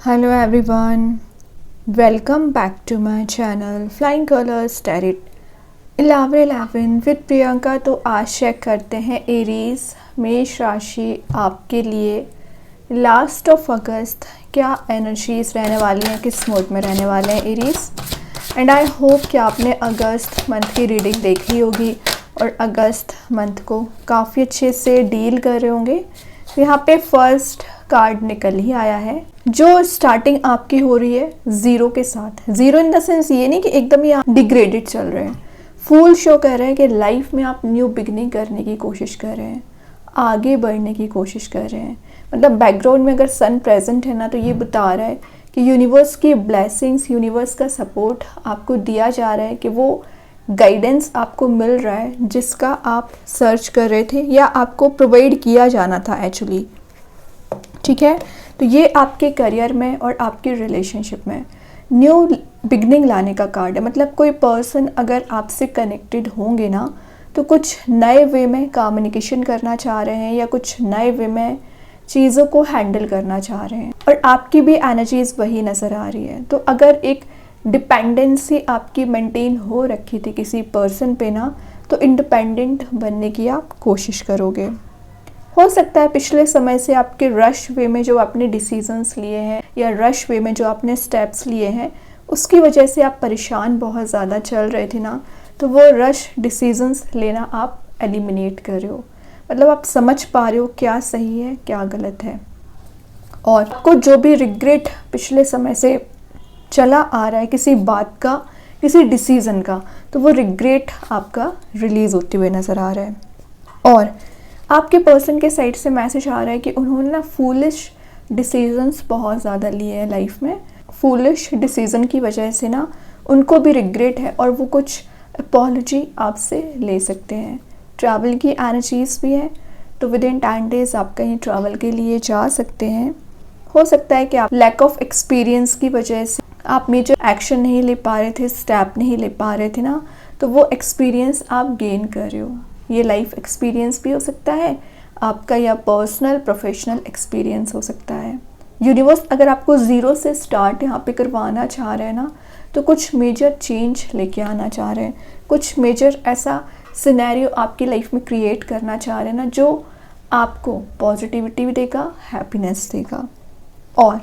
Hello everyone, welcome back to my channel Flying Colors Tarot 11 with Priyanka. तो आज check करते हैं एरीज मेष राशि आपके लिए लास्ट ऑफ अगस्त क्या एनर्जीज रहने वाली हैं, किस मोड में रहने वाले हैं एरीज। एंड आई होप कि आपने अगस्त मंथ की रीडिंग देखी होगी और अगस्त मंथ को काफ़ी अच्छे से डील कर रहे होंगे। यहाँ पे फर्स्ट कार्ड निकल ही आया है जो स्टार्टिंग आपकी हो रही है ज़ीरो के साथ। ज़ीरो इन द सेंस ये नहीं कि एकदम ही आप डिग्रेडेड चल रहे हैं, फुल शो कर रहे हैं कि लाइफ में आप न्यू बिगनिंग करने की कोशिश कर रहे हैं, आगे बढ़ने की कोशिश कर रहे हैं। मतलब बैकग्राउंड में अगर सन प्रेजेंट है ना, तो ये बता रहा है कि यूनिवर्स की ब्लेसिंग्स, यूनिवर्स का सपोर्ट आपको दिया जा रहा है, कि वो गाइडेंस आपको मिल रहा है जिसका आप सर्च कर रहे थे या आपको प्रोवाइड किया जाना था एक्चुअली। ठीक है, तो ये आपके करियर में और आपके रिलेशनशिप में न्यू बिगनिंग लाने का कार्ड है। मतलब कोई पर्सन अगर आपसे कनेक्टेड होंगे ना, तो कुछ नए वे में कम्युनिकेशन करना चाह रहे हैं या कुछ नए वे में चीज़ों को हैंडल करना चाह रहे हैं, और आपकी भी एनर्जीज वही नज़र आ रही है। तो अगर एक डिपेंडेंसी आपकी मेंटेन हो रखी थी किसी पर्सन पे ना, तो इंडिपेंडेंट बनने की आप कोशिश करोगे। हो सकता है पिछले समय से आपके रश वे में जो आपने डिसीजंस लिए हैं या रश वे में जो आपने स्टेप्स लिए हैं, उसकी वजह से आप परेशान बहुत ज़्यादा चल रहे थे ना, तो वो रश डिसीजंस लेना आप एलिमिनेट कर रहे हो। मतलब आप समझ पा रहे हो क्या सही है क्या गलत है, और आपको जो भी रिग्रेट पिछले समय से चला आ रहा है किसी बात का, किसी डिसीज़न का, तो वो रिग्रेट आपका रिलीज़ होते हुए नज़र आ रहा है। और आपके पर्सन के साइड से मैसेज आ रहा है कि उन्होंने ना फूलिश डिसीजंस बहुत ज़्यादा लिए हैं लाइफ में। फूलिश डिसीज़न की वजह से ना उनको भी रिग्रेट है और वो कुछ अपॉलॉजी आपसे ले सकते हैं। ट्रैवल की एनर्जीज भी है, तो विद इन 10 डेज आप कहीं ट्रैवल के लिए जा सकते हैं। हो सकता है कि आप लैक ऑफ एक्सपीरियंस की वजह से आप मेजर एक्शन नहीं ले पा रहे थे, स्टेप नहीं ले पा रहे थे ना, तो वो एक्सपीरियंस आप गेन कर रहे हो। ये लाइफ एक्सपीरियंस भी हो सकता है आपका, या पर्सनल प्रोफेशनल एक्सपीरियंस हो सकता है। यूनिवर्स अगर आपको ज़ीरो से स्टार्ट यहाँ पे करवाना चाह रहे हैं ना, तो कुछ मेजर चेंज लेके आना चाह रहे हैं, कुछ मेजर ऐसा सिनेरियो आपकी लाइफ में क्रिएट करना चाह रहे हैं ना, जो आपको पॉजिटिविटी भी देगा, हैप्पीनेस देगा। और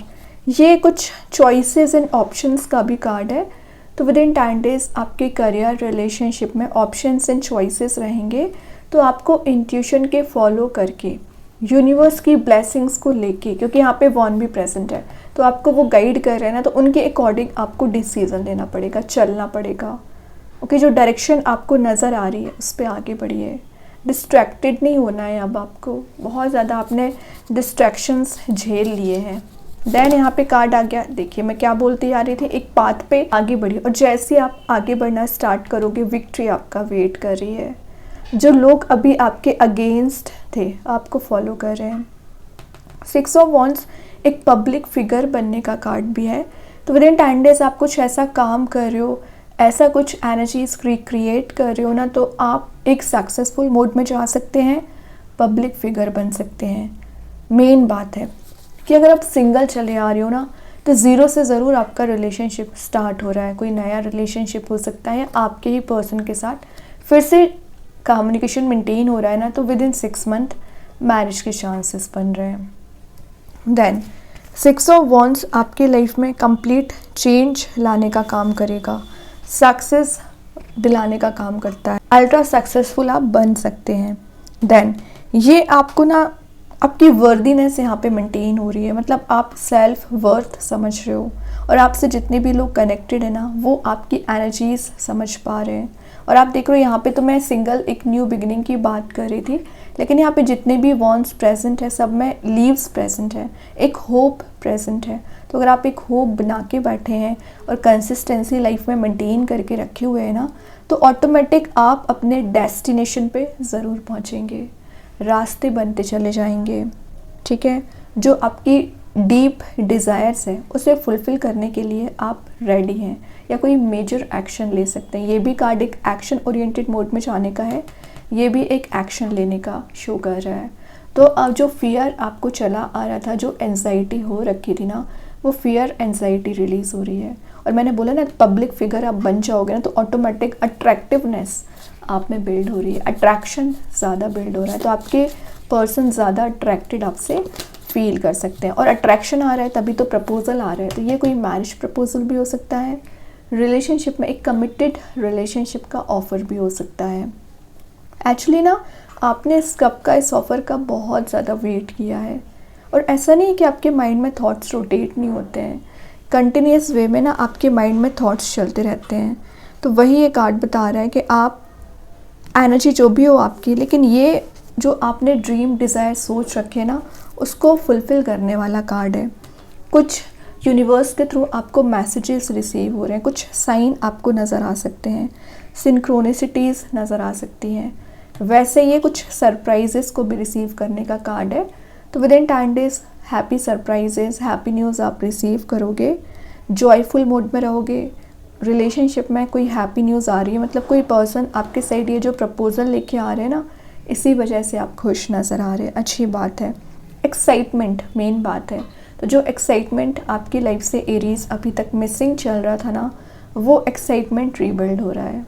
ये कुछ चॉइसेस एंड ऑप्शंस का भी कार्ड है। तो विद इन 10 डेज आपके करियर रिलेशनशिप में ऑप्शंस एंड चॉइसेस रहेंगे, तो आपको इंट्यूशन के फॉलो करके यूनिवर्स की ब्लेसिंग्स को लेके, क्योंकि यहाँ पे वॉन भी प्रेजेंट है, तो आपको वो गाइड कर रहे हैं ना, तो उनके अकॉर्डिंग आपको डिसीजन लेना पड़ेगा, चलना पड़ेगा। ओके, जो डायरेक्शन आपको नज़र आ रही है उस पर आगे बढ़िए। डिस्ट्रैक्टेड नहीं होना है। अब आपको बहुत ज़्यादा आपने डिस्ट्रैक्शंस झेल लिए हैं। देन यहाँ पे कार्ड आ गया। देखिए मैं क्या बोलती आ रही थी, एक पाथ पे आगे बढ़िए, और जैसे आप आगे बढ़ना स्टार्ट करोगे विक्ट्री आपका वेट कर रही है। जो लोग अभी आपके अगेंस्ट थे आपको फॉलो कर रहे हैं। 6 ऑफ वॉन्ड्स एक पब्लिक फिगर बनने का कार्ड भी है। तो विद इन 10 डेज आप कुछ ऐसा काम कर रहे हो, ऐसा कुछ एनर्जीज क्रिएट कर रहे हो ना, तो आप एक सक्सेसफुल मोड में जा सकते हैं, पब्लिक फिगर बन सकते हैं। मेन बात है कि अगर आप सिंगल चले आ रहे हो ना, तो ज़ीरो से ज़रूर आपका रिलेशनशिप स्टार्ट हो रहा है। कोई नया रिलेशनशिप हो सकता है आपके ही पर्सन के साथ, फिर से कम्युनिकेशन मेंटेन हो रहा है ना, तो विद इन 6 मंथ मैरिज के चांसेस बन रहे हैं। देन 6 ऑफ वॉन्ड्स आपके लाइफ में कंप्लीट चेंज लाने का काम करेगा, सक्सेस दिलाने का काम करता है। अल्ट्रा सक्सेसफुल आप बन सकते हैं। देन ये आपको ना आपकी वर्दीनेस यहाँ पे मेंटेन हो रही है। मतलब आप सेल्फ वर्थ समझ रहे हो, और आपसे जितने भी लोग कनेक्टेड है ना, वो आपकी एनर्जीज समझ पा रहे हैं। और आप देख रहे हो यहाँ पे तो मैं सिंगल एक न्यू बिगिनिंग की बात कर रही थी, लेकिन यहाँ पे जितने भी वॉन्ड्स प्रेजेंट है सब में लीव्स प्रेजेंट है, एक होप प्रेजेंट है। तो अगर आप एक होप बना के बैठे हैं और कंसिस्टेंसी लाइफ में मेंटेन करके रखे हुए हैं ना, तो ऑटोमेटिक आप अपने डेस्टिनेशन पे ज़रूर पहुँचेंगे, रास्ते बनते चले जाएंगे। ठीक है, जो आपकी डीप डिज़ायर्स है उसे फुलफ़िल करने के लिए आप रेडी हैं, या कोई मेजर एक्शन ले सकते हैं। ये भी कार्ड एक एक्शन ओरिएंटेड मोड में जाने का है, ये भी एक एक्शन लेने का शो कर रहा है। तो अब जो फियर आपको चला आ रहा था, जो एंजाइटी हो रखी थी ना, वो फियर एंजाइटी रिलीज़ हो रही है। और मैंने बोला ना, पब्लिक फिगर आप बन जाओगे ना तो ऑटोमेटिक अट्रैक्टिवनेस आप में बिल्ड हो रही है, अट्रैक्शन ज़्यादा बिल्ड हो रहा है, तो आपके पर्सन ज़्यादा अट्रैक्टेड आपसे फील कर सकते हैं। और अट्रैक्शन आ रहा है तभी तो प्रपोजल आ रहा है, तो ये कोई मैरिज प्रपोजल भी हो सकता है, रिलेशनशिप में एक कमिटेड रिलेशनशिप का ऑफ़र भी हो सकता है। एक्चुअली ना, आपने इस कप का, इस ऑफ़र का बहुत ज़्यादा वेट किया है। और ऐसा नहीं है कि आपके माइंड में थॉट्स रोटेट नहीं होते हैं, कंटिन्यूस वे में ना आपके माइंड में थॉट्स चलते रहते हैं। तो वही ये कार्ड बता रहा है कि आप एनर्जी जो भी हो आपकी, लेकिन ये जो आपने ड्रीम डिज़ायर सोच रखे ना, उसको फुलफ़िल करने वाला कार्ड है। कुछ यूनिवर्स के थ्रू आपको मैसेजेस रिसीव हो रहे हैं, कुछ साइन आपको नज़र आ सकते हैं, सिंक्रोनिसिटीज़ नज़र आ सकती हैं। वैसे ये कुछ सरप्राइजेस को भी रिसीव करने का कार्ड है। तो with in 10 days happy surprises, happy news आप रिसीव करोगे, जॉयफुल मोड में रहोगे। रिलेशनशिप में कोई हैप्पी न्यूज़ आ रही है, मतलब कोई पर्सन आपके साइड ये जो प्रपोज़ल लेके आ रहे हैं ना, इसी वजह से आप खुश नज़र आ रहे हैं, अच्छी बात है। एक्साइटमेंट मेन बात है। तो जो एक्साइटमेंट आपकी लाइफ से एरीज अभी तक मिसिंग चल रहा था ना, वो एक्साइटमेंट रीबिल्ड हो रहा है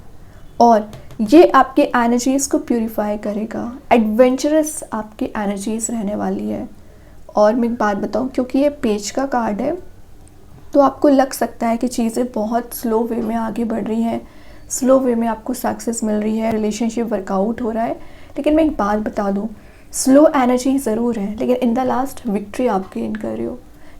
और ये आपकी एनर्जीज़ को प्यूरिफाई करेगा। एडवेंचरस आपकी एनर्जीज़ रहने वाली है। और मैं एक बात बताऊं, क्योंकि ये पेज का कार्ड है तो आपको लग सकता है कि चीज़ें बहुत स्लो वे में आगे बढ़ रही हैं, स्लो वे में आपको सक्सेस मिल रही है, रिलेशनशिप वर्कआउट हो रहा है। लेकिन मैं एक बात बता दूं, स्लो एनर्जी ज़रूर है, लेकिन इन द लास्ट विक्ट्री आप गेन कर रहे हो,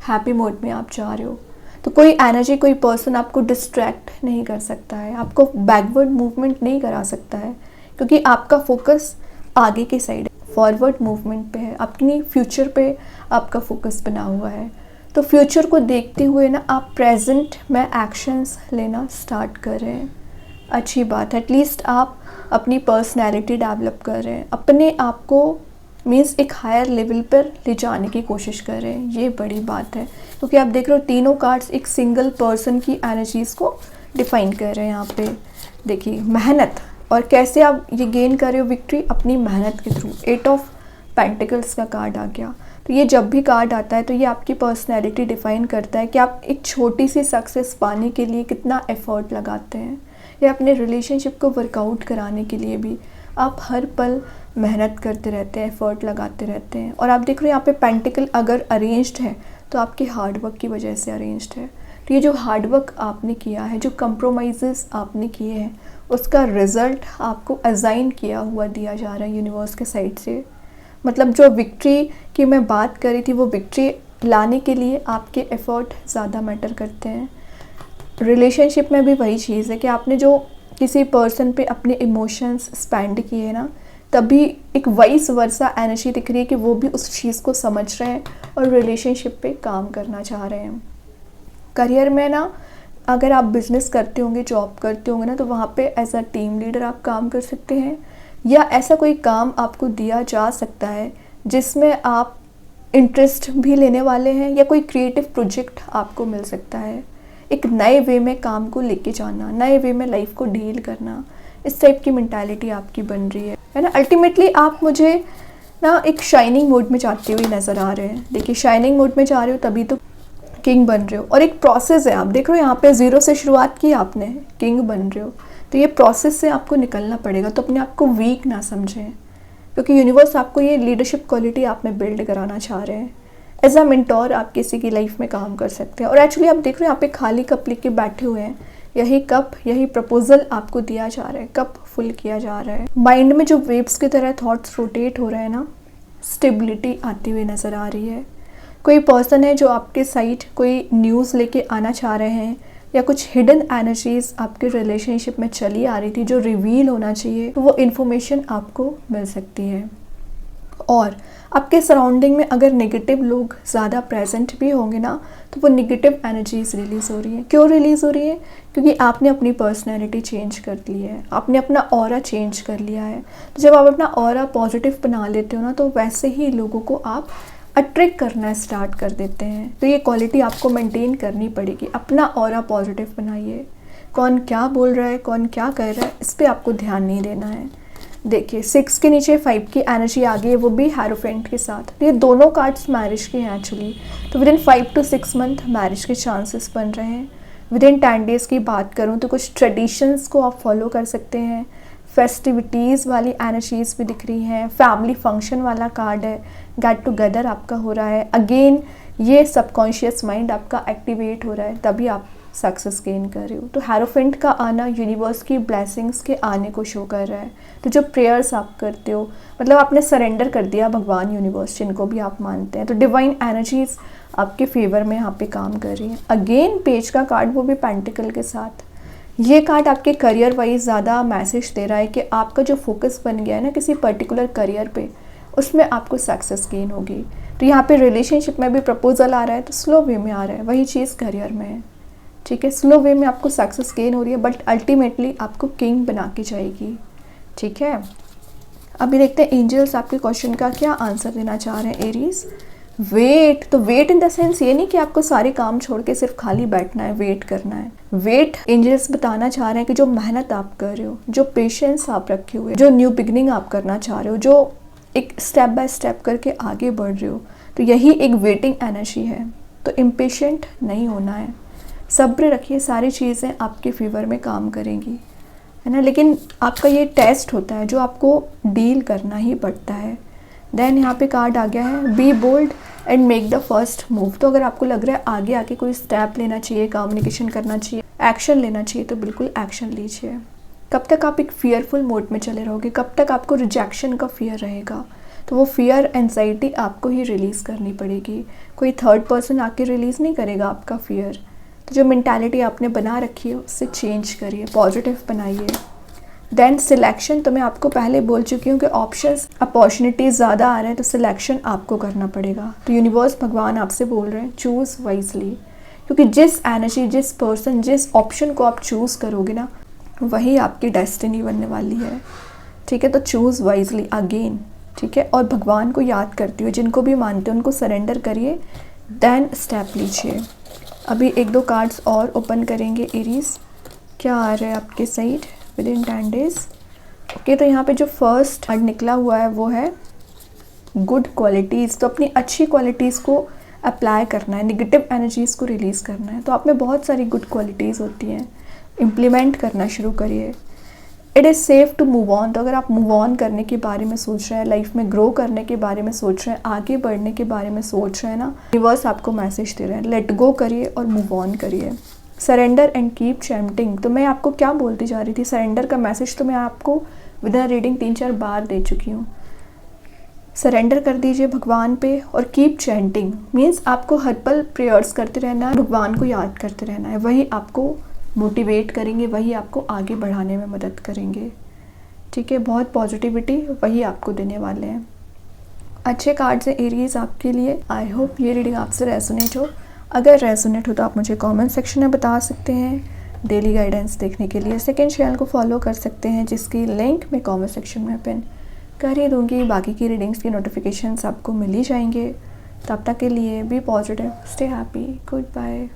हैप्पी मोड में आप जा रहे हो। तो कोई एनर्जी, कोई पर्सन आपको डिस्ट्रैक्ट नहीं कर सकता है, आपको बैकवर्ड मूवमेंट नहीं करा सकता है, क्योंकि आपका फोकस आगे की साइड है, फॉरवर्ड मूवमेंट पे है, अपनी फ्यूचर पे आपका फोकस बना हुआ है। तो फ्यूचर को देखते हुए ना आप प्रेजेंट में एक्शंस लेना स्टार्ट कर रहे हैं, अच्छी बात है। एटलीस्ट आप अपनी पर्सनैलिटी डेवलप कर रहे हैं, अपने आप को मीन्स एक हायर लेवल पर ले जाने की कोशिश कर रहे हैं, ये बड़ी बात है। क्योंकि आप देख रहे हो तीनों कार्ड्स एक सिंगल पर्सन की एनर्जीज़ को डिफाइन कर रहे हैं। यहाँ पे देखिए मेहनत, और कैसे आप ये गेन कर रहे हो विक्ट्री, अपनी मेहनत के थ्रू। 8 ऑफ पेंटिकल्स का कार्ड आ गया। तो ये जब भी कार्ड आता है तो ये आपकी पर्सनैलिटी डिफाइन करता है कि आप एक छोटी सी सक्सेस पाने के लिए कितना एफर्ट लगाते हैं, या अपने रिलेशनशिप को वर्कआउट कराने के लिए भी आप हर पल मेहनत करते रहते हैं, एफर्ट लगाते रहते हैं। और आप देख रहे हो यहाँ पे पेंटिकल अगर अरेंज्ड है तो आपके हार्डवर्क की वजह से अरेंज्ड है। तो ये जो हार्डवर्क आपने किया है, जो कंप्रोमाइज़ेस आपने किए हैं, उसका रिज़ल्ट आपको असाइन किया हुआ दिया जा रहा है यूनिवर्स के साइड से। मतलब जो विक्ट्री की मैं बात कर रही थी, वो विक्ट्री लाने के लिए आपके एफ़र्ट ज़्यादा मैटर करते हैं। रिलेशनशिप में भी वही चीज़ है कि आपने जो किसी पर्सन पे अपने इमोशंस स्पेंड किए ना, तभी एक वाइस वर्सा एनर्जी दिख रही है कि वो भी उस चीज़ को समझ रहे हैं और रिलेशनशिप पे काम करना चाह रहे हैं। करियर में ना, अगर आप बिज़नेस करते होंगे, जॉब करते होंगे ना, तो वहाँ पे एज अ टीम लीडर आप काम कर सकते हैं, या ऐसा कोई काम आपको दिया जा सकता है जिसमें आप इंटरेस्ट भी लेने वाले हैं, या कोई क्रिएटिव प्रोजेक्ट आपको मिल सकता है। एक नए वे में काम को लेके जाना, नए वे में लाइफ को डील करना, इस टाइप की मेंटालिटी आपकी बन रही है ना। अल्टीमेटली आप मुझे ना एक शाइनिंग मोड में जाते हुए नज़र आ रहे हैं। देखिए शाइनिंग मोड में जा रहे हो तभी तो किंग बन रहे हो, और एक प्रोसेस है। आप देख रहे हो यहाँ पे 0 से शुरुआत की आपने, किंग बन रहे हो, तो ये प्रोसेस से आपको निकलना पड़ेगा। तो अपने आप को वीक ना समझें, क्योंकि यूनिवर्स आपको ये लीडरशिप क्वालिटी आप में बिल्ड कराना चाह रहे हैं। एज अ मेंटोर आप किसी की लाइफ में काम कर सकते हैं। और एक्चुअली आप देख रहे हो यहाँ पे खाली कप लेके बैठे हुए हैं, यही कप, यही प्रपोजल आपको दिया जा रहा है, कप फुल किया जा रहा है। माइंड में जो वेव्स की तरह थॉट्स रोटेट हो रहे हैं ना, स्टेबिलिटी आती हुई नज़र आ रही है। कोई पर्सन है जो आपके साइड कोई न्यूज़ लेके आना चाह रहे हैं, या कुछ हिडन एनर्जीज़ आपके रिलेशनशिप में चली आ रही थी जो रिवील होना चाहिए, तो वो इन्फॉर्मेशन आपको मिल सकती है। और आपके सराउंडिंग में अगर नेगेटिव लोग ज़्यादा प्रेजेंट भी होंगे ना, तो वो नेगेटिव एनर्जीज़ रिलीज़ हो रही है। क्यों रिलीज़ हो रही है? क्योंकि आपने अपनी पर्सनैलिटी चेंज कर ली है, आपने अपना ऑरा चेंज कर लिया है। तो जब आप अपना ऑरा पॉजिटिव बना लेते हो ना, तो वैसे ही लोगों को आप अट्रैक्ट करना स्टार्ट कर देते हैं। तो ये क्वालिटी आपको मेंटेन करनी पड़ेगी। अपना ऑरा पॉजिटिव बनाइए। कौन क्या बोल रहा है, कौन क्या कर रहा है, इस पर आपको ध्यान नहीं देना है। देखिए 6 के नीचे 5 की एनर्जी आ गई है, वो भी हेरोफेंट के साथ। ये दोनों कार्ड्स मैरिज के हैं एक्चुअली। तो with in 5 to 6 month marriage के चांसेस बन रहे हैं। विद इन 10 डेज़ की बात करूँ तो कुछ ट्रेडिशंस को आप फॉलो कर सकते हैं। फेस्टिविटीज़ वाली एनर्जीज भी दिख रही हैं। फैमिली फंक्शन वाला कार्ड है, गेट टुगेदर आपका हो रहा है। अगेन ये सबकॉन्शियस माइंड आपका एक्टिवेट हो रहा है, तभी आप सक्सेस गेन कर रहे हो। तो हेरोफेंट का आना यूनिवर्स की ब्लेसिंग्स के आने को शो कर रहा है। तो जो प्रेयर्स आप करते हो, मतलब आपने सरेंडर कर दिया भगवान, यूनिवर्स, जिनको भी आप मानते हैं, तो डिवाइन एनर्जीज आपके फेवर में यहाँ पे काम कर रही हैं। अगेन पेज का कार्ड, वो भी पेंटिकल के साथ। ये कार्ड आपके करियर वाइज ज़्यादा मैसेज दे रहा है कि आपका जो फोकस बन गया है ना किसी पर्टिकुलर करियर पे, उसमें आपको सक्सेस गेन होगी। तो यहाँ पे रिलेशनशिप में भी प्रपोजल आ रहा है, तो स्लो वे में आ रहा है, वही चीज़ करियर में है। ठीक है, स्लो वे में आपको सक्सेस गेन हो रही है, बट अल्टीमेटली आपको किंग बना के जाएगी। ठीक है, अभी देखते हैं एंजल्स आपके क्वेश्चन का क्या आंसर देना चाह रहे हैं एरीज। वेट, तो वेट इन द सेंस ये नहीं कि आपको सारे काम छोड़ के सिर्फ खाली बैठना है, वेट करना है। वेट एंजल्स बताना चाह रहे हैं कि जो मेहनत आप कर रहे हो, जो पेशेंस आप रखे हुए, जो न्यू बिगनिंग आप करना चाह रहे हो, जो एक स्टेप बाय स्टेप करके आगे बढ़ रहे हो, तो यही एक वेटिंग एनर्जी है। तो इम्पेशेंट नहीं होना है, सब्र रखिए, सारी चीज़ें आपके फेवर में काम करेंगी, है ना। लेकिन आपका ये टेस्ट होता है जो आपको डील करना ही पड़ता है। देन यहाँ पे कार्ड आ गया है, be bold and make the first move. तो अगर आपको लग रहा है आगे आके कोई स्टेप लेना चाहिए, कम्युनिकेशन करना चाहिए, एक्शन लेना चाहिए, तो बिल्कुल एक्शन लीजिए। कब तक आप एक फियरफुल मोड में चले रहोगे, कब तक आपको रिजेक्शन का फियर रहेगा, तो वो फियर, एंजाइटी आपको ही रिलीज़ करनी पड़ेगी। कोई थर्ड पर्सन आके रिलीज़ नहीं करेगा आपका फियर। तो जो मेंटालिटी आपने बना रखी है उससे चेंज करिए, पॉजिटिव बनाइए। देन सिलेक्शन, तो मैं आपको पहले बोल चुकी हूँ कि ऑप्शंस, अपॉर्चुनिटीज़ ज़्यादा आ रहे हैं, तो सिलेक्शन आपको करना पड़ेगा। तो यूनिवर्स, भगवान आपसे बोल रहे हैं चूज़ वाइजली, क्योंकि जिस एनर्जी, जिस पर्सन, जिस ऑप्शन को आप चूज़ करोगे ना, वही आपकी डेस्टिनी बनने वाली है। ठीक है, तो चूज़ वाइजली अगेन। ठीक है, और भगवान को याद करते हुए, जिनको भी मानते हो उनको सरेंडर करिए, देन स्टेप लीजिए। अभी 1-2 कार्ड्स और ओपन करेंगे एरीज, क्या आ रहा है आपके side with in 10 days. Okay, तो यहाँ पे जो फर्स्ट कार्ड निकला हुआ है वो है गुड क्वालिटीज़। तो अपनी अच्छी क्वालिटीज़ को अप्लाई करना है, नेगेटिव एनर्जीज़ को रिलीज़ करना है। तो आप में बहुत सारी गुड क्वालिटीज़ होती हैं, इम्प्लीमेंट करना शुरू करिए। It is safe to move on. तो अगर आप मूव ऑन करने के बारे में सोच रहे हैं, लाइफ में ग्रो करने के बारे में सोच रहे हैं, आगे बढ़ने के बारे में सोच रहे हैं ना, यूनिवर्स आपको मैसेज दे रहे हैं, लेट गो करिए और मूव ऑन करिए। Surrender and keep chanting. तो मैं आपको क्या बोलती जा रही थी, सरेंडर का मैसेज तो मैं आपको विद इन रीडिंग 3-4 बार दे चुकी हूँ। सरेंडर कर दीजिए भगवान पे, और कीप चैंटिंग मीन्स आपको हर पल प्रेयर्स करते रहना है, भगवान को याद करते रहना है। वही आपको मोटिवेट करेंगे, वही आपको आगे बढ़ाने में मदद करेंगे। ठीक है, बहुत पॉजिटिविटी वही आपको देने वाले हैं। अच्छे कार्ड्स हैं एरीज आपके लिए। आई होप ये रीडिंग आपसे रेजोनेट हो। अगर रेजोनेट हो तो आप मुझे कमेंट सेक्शन में बता सकते हैं। डेली गाइडेंस देखने के लिए सेकंड चैनल को फॉलो कर सकते हैं, जिसकी लिंक मैं कमेंट सेक्शन में पिन कर ही दूँगी। बाकी की रीडिंग्स की नोटिफिकेशंस आपको मिल ही जाएंगे। तब तक के लिए be positive, stay happy, good bye.